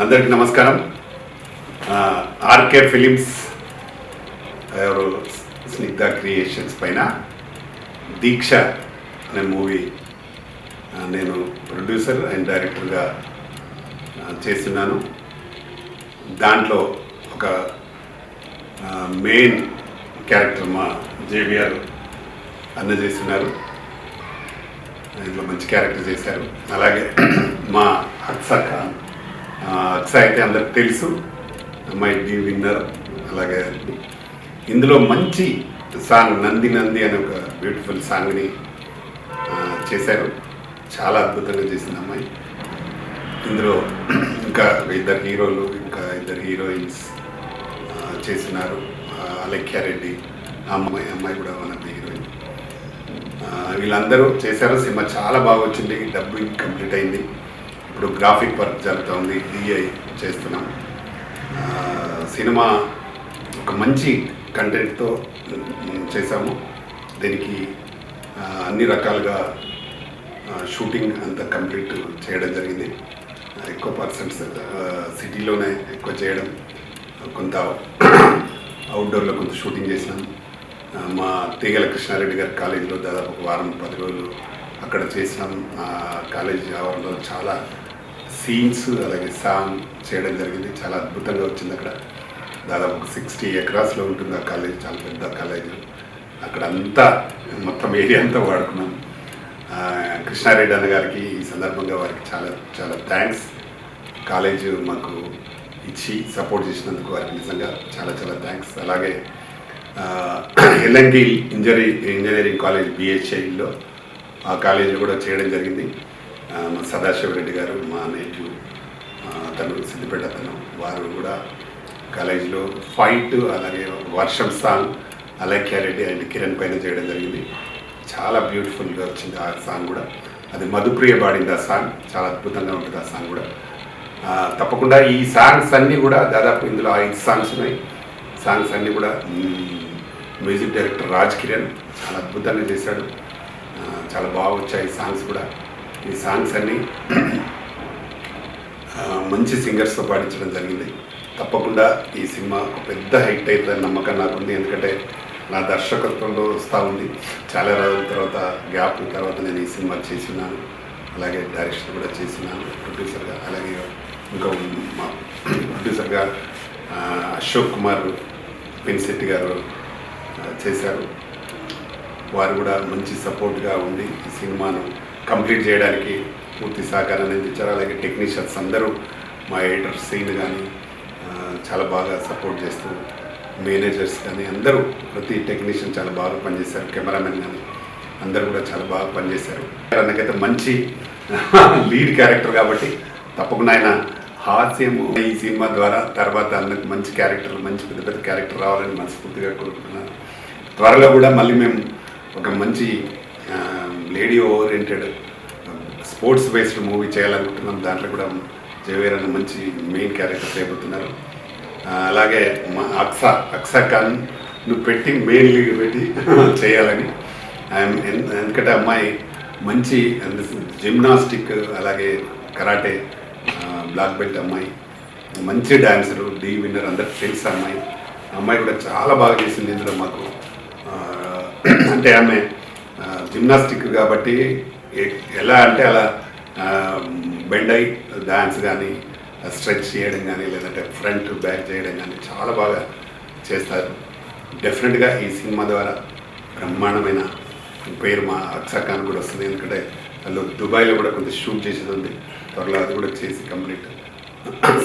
అందరికీ నమస్కారం. RK films ఎవరు స్నిగ్ధ క్రియేషన్స్ పైన దీక్ష అనే మూవీ నేను ప్రొడ్యూసర్ అండ్ డైరెక్టర్గా చేస్తున్నాను. దాంట్లో ఒక మెయిన్ క్యారెక్టర్ మా జేవిఆర్ అన్న చేస్తున్నారు. ఇంట్లో మంచి క్యారెక్టర్ చేశారు. అలాగే మా అక్సా ఖాన్, అక్సా అయితే అందరికి తెలుసు, అమ్మాయి డి విన్నర్. అలాగే ఇందులో మంచి సాంగ్ నంది నంది అనే ఒక బ్యూటిఫుల్ సాంగ్ని చేశారు. చాలా అద్భుతంగా చేసింది అమ్మాయి. ఇందులో ఇంకా ఇద్దరు హీరోలు, ఇంకా ఇద్దరు హీరోయిన్స్ చేస్తున్నారు. అలెఖ్యారెడ్డి అమ్మాయి కూడా వన్ ఆఫ్ ది హీరోయిన్. వీళ్ళందరూ చేశారు. సినిమా చాలా బాగా వచ్చింది. డబ్బింగ్ కంప్లీట్ అయింది. ఇప్పుడు గ్రాఫిక్ వర్క్ జరుగుతుంది. డిఐ చేస్తున్నాం. సినిమా ఒక మంచి కంటెంట్తో చేశాము. దీనికి అన్ని రకాలుగా షూటింగ్ అంతా కంప్లీట్ చేయడం జరిగింది. ఎక్కువ పర్సెంట్స్ సిటీలోనే ఎక్కువ చేయడం, కొంత అవుట్డోర్లో కొంత షూటింగ్ చేసినాం. మా తీగల కృష్ణారెడ్డి గారి కాలేజీలో దాదాపు ఒక వారం 10 రోజులు అక్కడ చేసినాం. కాలేజీ ఆవరణలో చాలా సీన్స్ అలాగే సాంగ్ చేయడం జరిగింది. చాలా అద్భుతంగా వచ్చింది. అక్కడ దాదాపు 60 ఎకరాస్లో ఉంటుంది ఆ కాలేజ్. చాలా పెద్ద కాలేజ్. అక్కడ అంతా మొత్తం ఏరియా అంతా వాడుకున్నాం. కృష్ణారెడ్డి అన్న గారికి ఈ సందర్భంగా వారికి చాలా చాలా థ్యాంక్స్. కాలేజ్ మాకు ఇచ్చి సపోర్ట్ చేసినందుకు వారికి నిజంగా చాలా చాలా థ్యాంక్స్. అలాగే ఎల్ఎన్టీ ఇంజనీరింగ్ కాలేజ్ బిహెచ్ఐలో ఆ కాలేజీలో కూడా చేయడం జరిగింది. మా సదాశివరెడ్డి గారు, మా నేటివ్ తను సిద్దిపేట అతను, వారు కూడా కాలేజీలో ఫైట్ అలాగే వర్షం సాంగ్ అలెఖ్యారెడ్డి అండ్ కిరణ్ పైన చేయడం జరిగింది. చాలా బ్యూటిఫుల్గా వచ్చింది ఆ సాంగ్ కూడా. అది మధుప్రియ పాడింది ఆ సాంగ్. చాలా అద్భుతంగా ఉంటుంది ఆ సాంగ్ కూడా. తప్పకుండా ఈ సాంగ్స్ అన్నీ కూడా దాదాపు ఇందులో 5 సాంగ్స్ ఉన్నాయి. సాంగ్స్ అన్నీ కూడా మ్యూజిక్ డైరెక్టర్ రాజ్ కిరణ్ చాలా అద్భుతంగా చేశాడు. చాలా బాగా వచ్చాయి ఈ సాంగ్స్ కూడా. ఈ సాంగ్స్ అన్నీ మంచి సింగర్స్తో పాడించడం జరిగింది. తప్పకుండా ఈ సినిమా ఒక పెద్ద హిట్ అవుతుందని నమ్మకం నాకుంది. ఎందుకంటే నా దర్శకత్వంలో వస్తూ ఉంది. చాలా రోజుల తర్వాత గ్యాప్ తర్వాత నేను ఈ సినిమా చేసినాను. అలాగే డైరెక్షన్ కూడా చేసినాను ప్రొడ్యూసర్గా. అలాగే ఇంకా మా ప్రొడ్యూసర్గా అశోక్ కుమార్ పెన్శెట్టి గారు చేశారు. వారు కూడా మంచి సపోర్ట్గా ఉండి ఈ సినిమాను కంప్లీట్ చేయడానికి పూర్తి సహకారాన్ని అందించారు. అలాగే టెక్నీషియన్స్ అందరూ, మా ఎడిటర్ సీన్ కానీ చాలా బాగా సపోర్ట్ చేస్తూ, మేనేజర్స్ కానీ అందరూ, ప్రతి టెక్నీషియన్ చాలా బాగా పనిచేశారు. కెమెరామెన్ కానీ అందరూ కూడా చాలా బాగా పనిచేశారు. అన్నకైతే మంచి లీడ్ క్యారెక్టర్ కాబట్టి తప్పకుండా ఆయన హాస్యము ఈ సినిమా ద్వారా తర్వాత అన్నకు మంచి క్యారెక్టర్, మంచి పెద్ద పెద్ద క్యారెక్టర్ రావాలని మనస్ఫూర్తిగా కోరుకుంటున్నాను. త్వరలో కూడా మళ్ళీ మేము ఒక మంచి lady oriented sports based movie చేయాలనుకుంటున్నాం. దాంట్లో కూడా జవేర్ అన్న మంచి మెయిన్ క్యారెక్టర్ చేయబోతున్నారు. అలాగే మా అక్సా ఖాన్ నువ్వు పెట్టి మెయిన్ లీడ్ పెట్టి చేయాలని. ఎందుకంటే అమ్మాయి మంచి జిమ్నాస్టిక్ అలాగే కరాటే బ్లాక్ బెల్ట్ అమ్మాయి, మంచి డాన్సరు, డి విన్నర్, అందరికి తెలుసు అమ్మాయి. అమ్మాయి కూడా చాలా బాగా చేసింది ఇందులో మాకు. అంటే ఆమె జిమ్నాస్టిక్ కాబట్టి ఎలా అంటే అలా బెండ్ అయి డాన్స్ కానీ స్ట్రెచ్ చేయడం కానీ లేదంటే ఫ్రంట్ బ్యాక్ చేయడం కానీ చాలా బాగా చేస్తారు. డెఫినెట్గా ఈ సినిమా ద్వారా బ్రహ్మాండమైన పేరు మా అక్సా ఖాన్ కూడా వస్తుంది. ఎందుకంటే వాళ్ళు దుబాయ్లో కూడా కొంత షూట్ చేసేది ఉంది. త్వరలో అది కూడా చేసి కంప్లీట్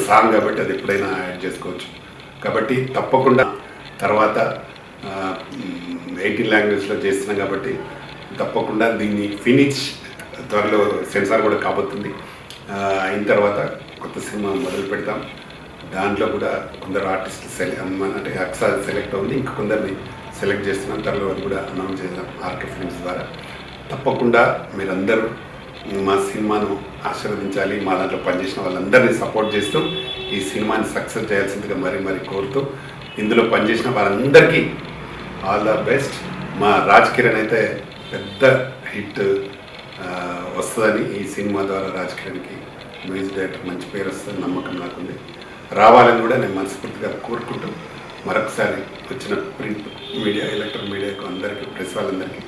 సాంగ్ కాబట్టి అది ఎప్పుడైనా యాడ్ చేసుకోవచ్చు. కాబట్టి తప్పకుండా తర్వాత 18 లాంగ్వేజ్లో చేస్తున్నాం కాబట్టి తప్పకుండా దీన్ని ఫినిష్ త్వరలో సెన్సార్ కూడా కాబోతుంది. అయిన తర్వాత కొత్త సినిమా మొదలు పెడతాం. దాంట్లో కూడా కొందరు ఆర్టిస్టులు అంటే అక్సా సెలెక్ట్ అవుతుంది. ఇంకా కొందరిని సెలెక్ట్ చేస్తున్నాం. త్వరలో అది కూడా అనౌన్స్ చేద్దాం ఆర్కే ఫిల్మ్స్ ద్వారా. తప్పకుండా మీరందరూ మా సినిమాను ఆశీర్వదించాలి. మా దాంట్లో పనిచేసిన వాళ్ళందరినీ సపోర్ట్ చేస్తూ ఈ సినిమాని సక్సెస్ చేయాల్సిందిగా మరీ కోరుతూ, ఇందులో పనిచేసిన వాళ్ళందరికీ ఆల్ ద బెస్ట్. మా రాజ్ కిరణ్ అయితే పెద్ద హిట్ వస్తుందని ఈ సినిమా ద్వారా రాజ్ కిరణ్కి మ్యూజిక్ డైరెక్టర్ మంచి పేరు వస్తుంది నమ్మకం నాకుంది. రావాలని కూడా నేను మనస్ఫూర్తిగా కోరుకుంటూ మరొకసారి వచ్చిన ప్రింట్ మీడియా, ఎలక్ట్రానిక్ మీడియాకు అందరికీ, ప్రెస్ వాళ్ళందరికీ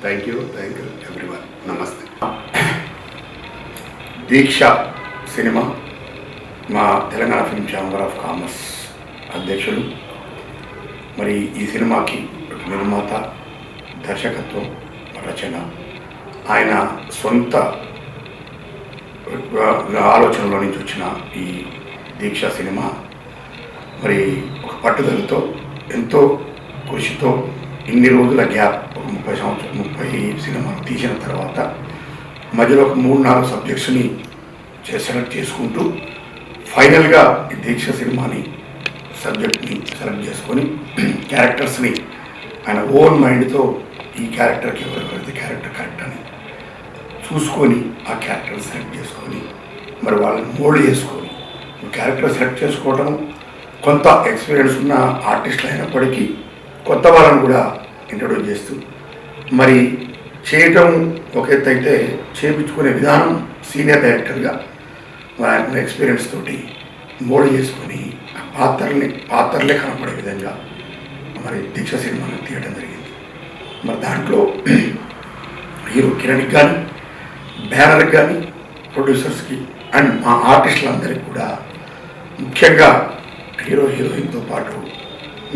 థ్యాంక్ యూ ఎవ్రీవన్. నమస్తే. దీక్ష సినిమా మా Telangana film chamber of commerce అధ్యక్షులు. మరి ఈ సినిమాకి నిర్మాత, దర్శకత్వం, రచన ఆయన సొంత ఆలోచనలో నుంచి వచ్చిన ఈ దీక్ష సినిమా మరి ఒక పట్టుదలతో, ఎంతో కృషితో, ఇన్ని రోజుల గ్యాప్, ఒక 30 సినిమాలు తీసిన తర్వాత మధ్యలో ఒక 3-4 సబ్జెక్ట్స్ని సెలెక్ట్ చేసుకుంటూ ఫైనల్గా ఈ దీక్ష సినిమాని సబ్జెక్ట్ని సెలెక్ట్ చేసుకొని క్యారెక్టర్స్ని ఆయన ఓన్ మైండ్తో ఈ క్యారెక్టర్కి ఎవరెవరైతే క్యారెక్టర్ కరెక్ట్ అని చూసుకొని ఆ క్యారెక్టర్ సెలెక్ట్ చేసుకొని మరి వాళ్ళని మోల్డ్ చేసుకొని క్యారెక్టర్ సెలెక్ట్ చేసుకోవడం, కొంత ఎక్స్పీరియన్స్ ఉన్న ఆర్టిస్టులు అయినప్పటికీ కొత్త వాళ్ళని కూడా ఇంట్రొడ్యూస్ చేస్తూ మరి చేయటం ఒక ఎత్తు అయితే, చేయించుకునే విధానం సీనియర్ డైరెక్టర్గా ఆయన ఎక్స్పీరియన్స్ తోటి మోల్డ్ చేసుకొని పాత్రలే కనపడే విధంగా మరి దీక్ష సినిమాను తీయడం జరిగింది. మరి దాంట్లో హీరో కిరణ్కి కానీ, బ్యానర్కి కానీ, ప్రొడ్యూసర్స్కి అండ్ మా ఆర్టిస్టులందరికీ కూడా, ముఖ్యంగా హీరోయిన్తో పాటు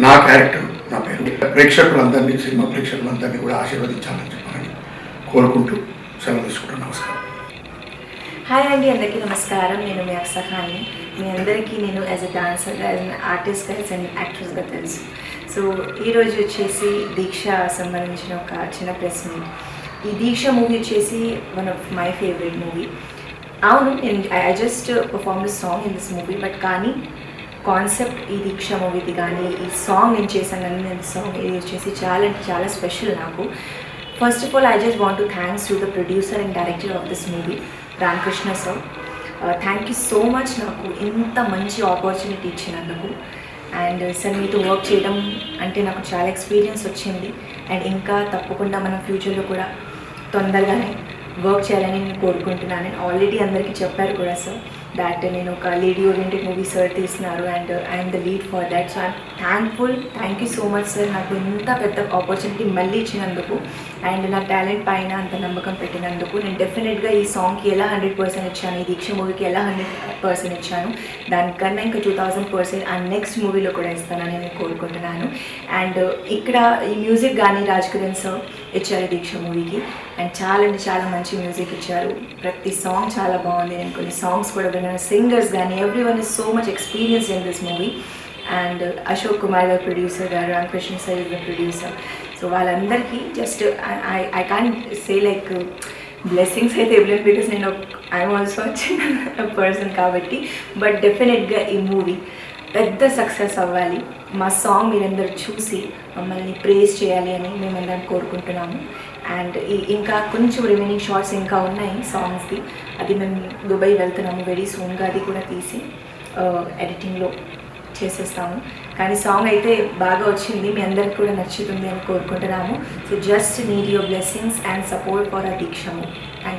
నా క్యారెక్టర్, నా పేరు ప్రేక్షకులందరినీ, సినిమా ప్రేక్షకులందరినీ కూడా ఆశీర్వదించాలని చెప్పాలని కోరుకుంటూ సెలవు తీసుకుంటాను. నమస్కారం. హాయ్ అండి, అందరికీ నమస్కారం. నేను మీ అక్సహాన్ని. మీ అందరికీ నేను as a dancer, as an ఆర్టిస్ట్గా, యాజ్ అన్ యాక్ట్రెస్గా తెలుసు. సో ఈరోజు వచ్చేసి దీక్ష సంబంధించిన ఒక చిన్న ప్రెస్ మీట్. ఈ దీక్ష మూవీ వచ్చేసి one of my favourite movie. అవును, నేను I just perform the song in this movie, but కానీ కాన్సెప్ట్ ఈ దీక్ష మూవీది కానీ, ఈ సాంగ్ నేను చేశాను కానీ, నేను సాంగ్ ఇది వచ్చేసి చాలా అంటే చాలా స్పెషల్ నాకు. First of all, I just want to thanks to the producer and director of this movie, Ramakrishna sir. Thank you so much నాకు ఇంత మంచి ఆపర్చునిటీ ఇచ్చినందుకు. అండ్ సార్ మీతో వర్క్ చేయడం అంటే నాకు చాలా ఎక్స్పీరియన్స్ వచ్చింది. అండ్ ఇంకా తప్పకుండా మనం ఫ్యూచర్లో కూడా తొందరగానే వర్క్ చేయాలని నేను కోరుకుంటున్నాను. అండ్ ఆల్రెడీ అందరికీ చెప్పారు కూడా సార్ దాట్ నేను ఒక లేడీ ఓరియంటెడ్ మూవీ సార్ తీస్తున్నారు and I'm the lead for that. So I'm thankful. Thank you so much sir, నాకు ఇంత పెద్ద ఆపర్చునిటీ మళ్ళీ ఇచ్చినందుకు అండ్ నా టాలెంట్ పైన అంత నమ్మకం పెట్టినందుకు. నేను డెఫినెట్గా ఈ సాంగ్కి ఎలా 100% ఇచ్చాను, ఈ దీక్ష మూవీకి ఎలా 100% ఇచ్చాను, దానికన్నా ఇంకా 2000% ఆ నెక్స్ట్ మూవీలో కూడా ఇస్తానని నేను కోరుకుంటున్నాను. అండ్ ఇక్కడ ఈ మ్యూజిక్ కానీ రాజ్కిరణ్ సార్ ఇచ్చారు దీక్ష మూవీకి. అండ్ చాలా అంటే చాలా మంచి మ్యూజిక్ ఇచ్చారు. ప్రతి సాంగ్ చాలా బాగుంది. నేను కొన్ని సాంగ్స్ కూడా విన్నాను. సింగర్స్ కానీ everyone is so much experience in this movie. And Ashok Kumar గారు ప్రొడ్యూసర్ గారు, Ramakrishna sir is the producer. So వాళ్ళందరికీ just I can't say like blessings అయితే ఇవ్వలేదు, బికాస్ నేను ఐఎమ్ ఆల్సో చిన్న పర్సన్ కాబట్టి. బట్ డెఫినెట్గా ఈ మూవీ పెద్ద సక్సెస్ అవ్వాలి. మా సాంగ్ మీరందరూ చూసి మమ్మల్ని ప్రేజ్ చేయాలి అని మేమందరం కోరుకుంటున్నాము. అండ్ ఇంకా కొంచెం రిమైనింగ్ షార్ట్స్ ఇంకా ఉన్నాయి సాంగ్స్ది. అది మేము దుబాయ్ వెళ్తున్నాము వెరీ సూన్గా. అది కూడా తీసి ఎడిటింగ్లో చేసేస్తాము. కానీ సాంగ్ అయితే బాగా వచ్చింది, మీ అందరికి కూడా నచ్చుతుంది అని కోరుకుంటున్నాము. So just need your blessings and support for a Deeksha movie. Thank you.